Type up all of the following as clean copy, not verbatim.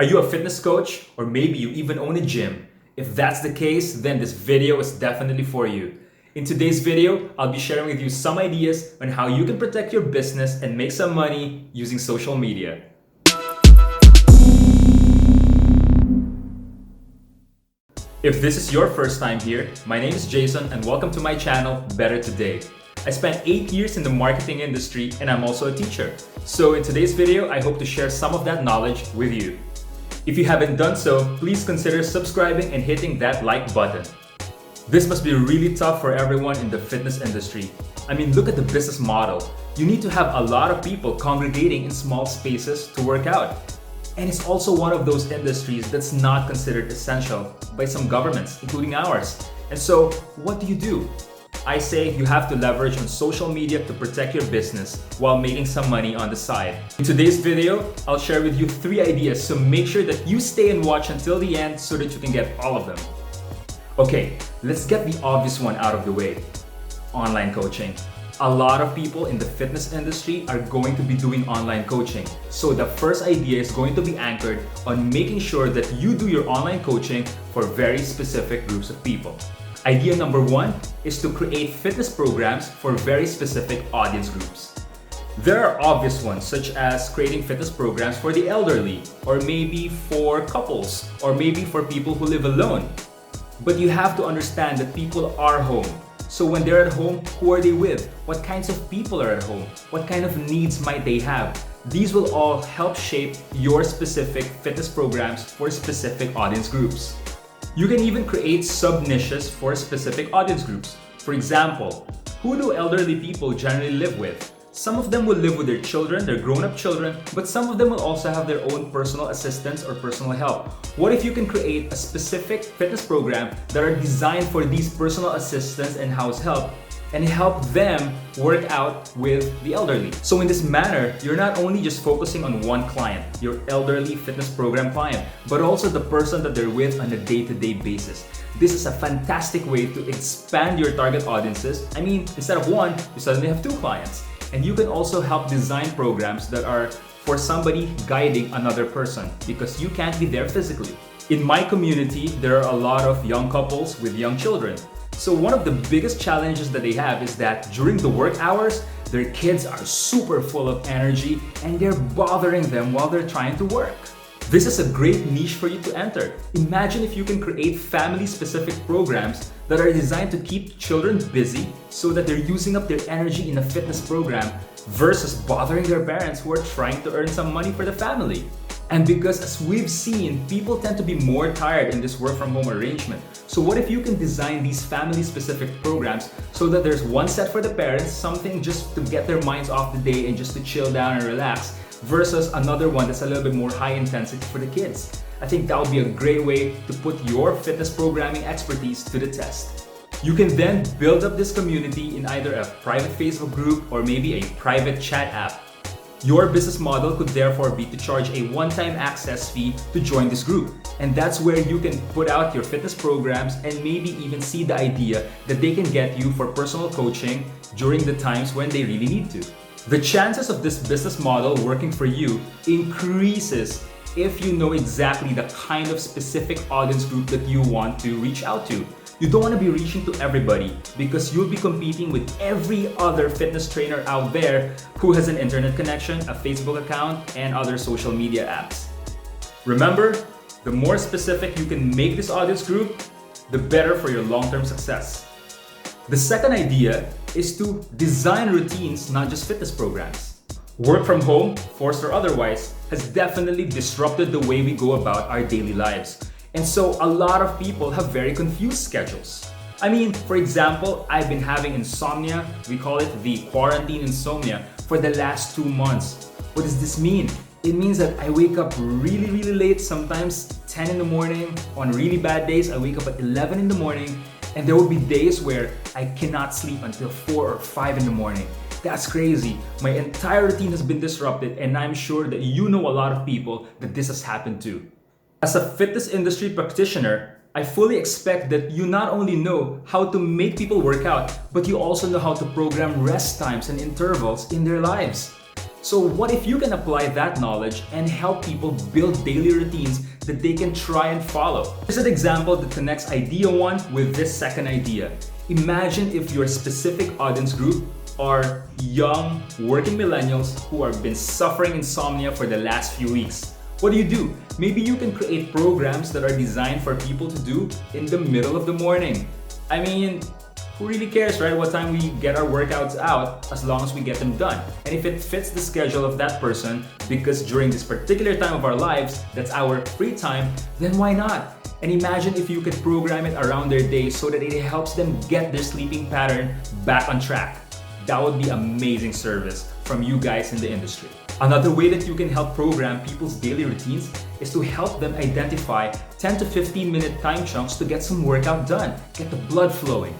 Are you a fitness coach, or maybe you even own a gym? If that's the case, then this video is definitely for you. In today's video, I'll be sharing with you some ideas on how you can protect your business and make some money using social media. If this is your first time here, my name is Jason and welcome to my channel, Better Today. I spent 8 years in the marketing industry and I'm also a teacher. So in today's video, I hope to share some of that knowledge with you. If you haven't done so, please consider subscribing and hitting that like button. This must be really tough for everyone in the fitness industry. I mean, look at the business model. You need to have a lot of people congregating in small spaces to work out. And it's also one of those industries that's not considered essential by some governments, including ours. And so, what do? I say you have to leverage on social media to protect your business while making some money on the side. In today's video, I'll share with you 3 ideas, so make sure that you stay and watch until the end so that you can get all of them. Okay, let's get the obvious one out of the way. Online coaching. A lot of people in the fitness industry are going to be doing online coaching. So the first idea is going to be anchored on making sure that you do your online coaching for very specific groups of people. Idea number 1 is to create fitness programs for very specific audience groups. There are obvious ones, such as creating fitness programs for the elderly, or maybe for couples, or maybe for people who live alone. But you have to understand that people are home. So when they're at home, who are they with? What kinds of people are at home? What kind of needs might they have? These will all help shape your specific fitness programs for specific audience groups. You can even create sub-niches for specific audience groups. For example, who do elderly people generally live with? Some of them will live with their children, their grown-up children, but some of them will also have their own personal assistants or personal help. What if you can create a specific fitness program that are designed for these personal assistants and house help and help them work out with the elderly? So in this manner, you're not only just focusing on one client, your elderly fitness program client, but also the person that they're with on a day-to-day basis. This is a fantastic way to expand your target audiences. I mean, instead of one, you suddenly have 2 clients. And you can also help design programs that are for somebody guiding another person because you can't be there physically. In my community, there are a lot of young couples with young children. So one of the biggest challenges that they have is that during the work hours, their kids are super full of energy and they're bothering them while they're trying to work. This is a great niche for you to enter. Imagine if you can create family-specific programs that are designed to keep children busy so that they're using up their energy in a fitness program versus bothering their parents who are trying to earn some money for the family. And because as we've seen, people tend to be more tired in this work from home arrangement. So what if you can design these family-specific programs so that there's one set for the parents, something just to get their minds off the day and just to chill down and relax, versus another one that's a little bit more high intensity for the kids. I think that would be a great way to put your fitness programming expertise to the test. You can then build up this community in either a private Facebook group or maybe a private chat app. Your business model could therefore be to charge a one-time access fee to join this group. And that's where you can put out your fitness programs and maybe even see the idea that they can get you for personal coaching during the times when they really need to. The chances of this business model working for you increases if you know exactly the kind of specific audience group that you want to reach out to. You don't want to be reaching to everybody because you'll be competing with every other fitness trainer out there who has an internet connection, a Facebook account, and other social media apps. Remember, the more specific you can make this audience group, the better for your long-term success. The second idea is to design routines, not just fitness programs. Work from home, forced or otherwise, has definitely disrupted the way we go about our daily lives. And so a lot of people have very confused schedules. I mean, for example, I've been having insomnia, we call it the quarantine insomnia, for the last 2 months. What does this mean? It means that I wake up really late, sometimes 10 in the morning. On really bad days, I wake up at 11 in the morning. And there will be days where I cannot sleep until 4 or 5 in the morning. That's crazy. My entire routine has been disrupted and I'm sure that you know a lot of people that this has happened to. As a fitness industry practitioner, I fully expect that you not only know how to make people work out, but you also know how to program rest times and intervals in their lives. So what if you can apply that knowledge and help people build daily routines that they can try and follow? Here's an example that connects idea 1 with this second idea. Imagine if your specific audience group are young working millennials who have been suffering insomnia for the last few weeks. What do? Maybe you can create programs that are designed for people to do in the middle of the morning. I mean, who really cares, right? What time we get our workouts out, as long as we get them done. And if it fits the schedule of that person, because during this particular time of our lives, that's our free time, then why not? And imagine if you could program it around their day so that it helps them get their sleeping pattern back on track. That would be amazing service from you guys in the industry. Another way that you can help program people's daily routines is to help them identify 10 to 15 minute time chunks to get some workout done, get the blood flowing.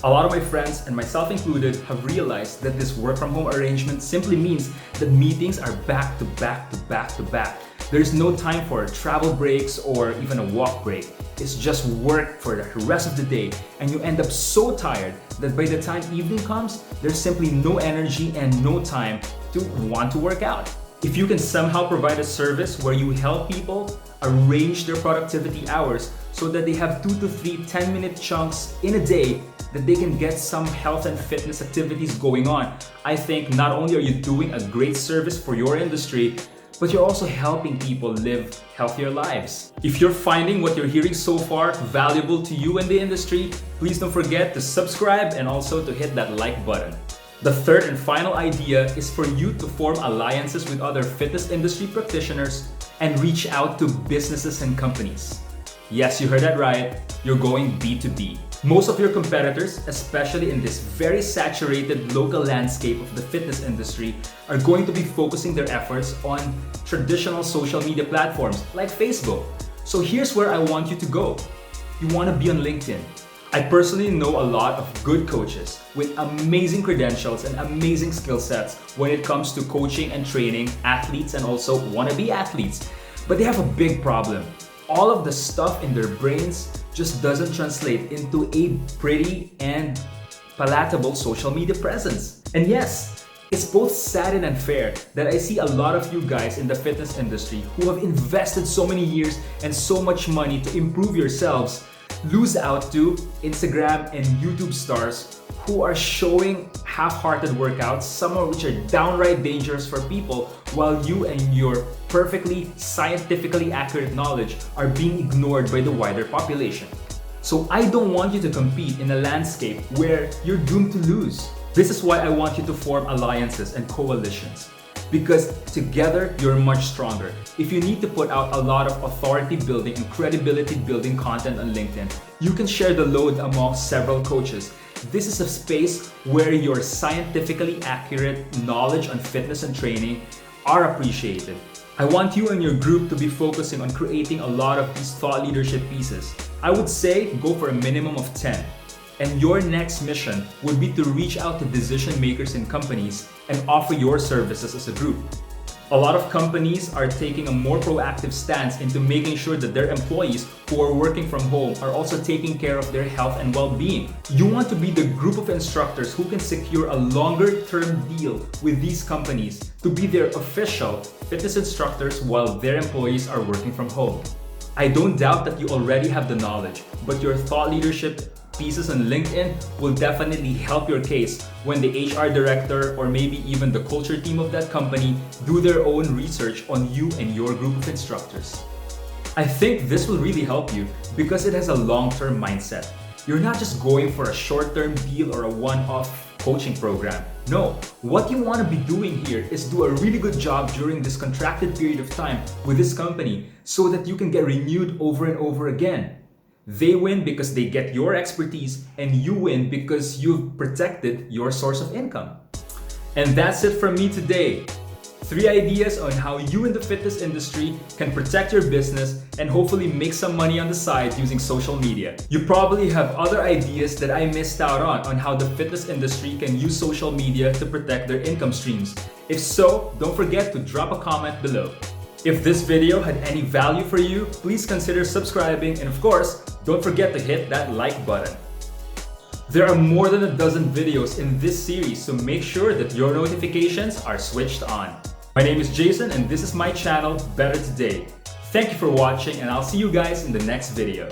A lot of my friends, and myself included, have realized that this work from home arrangement simply means that meetings are back to back to back to back. There's no time for travel breaks or even a walk break. It's just work for the rest of the day, and you end up so tired that by the time evening comes, there's simply no energy and no time to want to work out. If you can somehow provide a service where you help people arrange their productivity hours so that they have 2 to 3 10-minute chunks in a day that they can get some health and fitness activities going on, I think not only are you doing a great service for your industry, but you're also helping people live healthier lives. If you're finding what you're hearing so far valuable to you in the industry, please don't forget to subscribe and also to hit that like button. The third and final idea is for you to form alliances with other fitness industry practitioners and reach out to businesses and companies. Yes, you heard that right. You're going B2B. Most of your competitors, especially in this very saturated local landscape of the fitness industry, are going to be focusing their efforts on traditional social media platforms like Facebook. So here's where I want you to go. You want to be on LinkedIn. I personally know a lot of good coaches with amazing credentials and amazing skill sets when it comes to coaching and training athletes and also wannabe athletes. But they have a big problem. All of the stuff in their brains just doesn't translate into a pretty and palatable social media presence. And yes, it's both sad and unfair that I see a lot of you guys in the fitness industry who have invested so many years and so much money to improve yourselves lose out to Instagram and YouTube stars who are showing half-hearted workouts, some of which are downright dangerous for people, while you and your perfectly scientifically accurate knowledge are being ignored by the wider population. So I don't want you to compete in a landscape where you're doomed to lose. This is why I want you to form alliances and coalitions. Because together you're much stronger. If you need to put out a lot of authority building and credibility building content on LinkedIn, you can share the load among several coaches. This is a space where your scientifically accurate knowledge on fitness and training are appreciated. I want you and your group to be focusing on creating a lot of these thought leadership pieces. I would say go for a minimum of 10. And your next mission would be to reach out to decision makers in companies and offer your services as a group. A lot of companies are taking a more proactive stance into making sure that their employees who are working from home are also taking care of their health and well-being. You want to be the group of instructors who can secure a longer-term deal with these companies to be their official fitness instructors while their employees are working from home. I don't doubt that you already have the knowledge, but your thought leadership pieces on LinkedIn will definitely help your case when the HR director or maybe even the culture team of that company do their own research on you and your group of instructors. I think this will really help you because it has a long-term mindset. You're not just going for a short-term deal or a one-off coaching program. No, what you want to be doing here is do a really good job during this contracted period of time with this company so that you can get renewed over and over again. They win because they get your expertise, and you win because you've protected your source of income. And that's it from me today. 3 ideas on how you in the fitness industry can protect your business and hopefully make some money on the side using social media. You probably have other ideas that I missed out on how the fitness industry can use social media to protect their income streams. If so, don't forget to drop a comment below. If this video had any value for you, please consider subscribing, and of course, don't forget to hit that like button. There are more than a dozen videos in this series, so make sure that your notifications are switched on. My name is Jason and this is my channel, Better Today. Thank you for watching and I'll see you guys in the next video.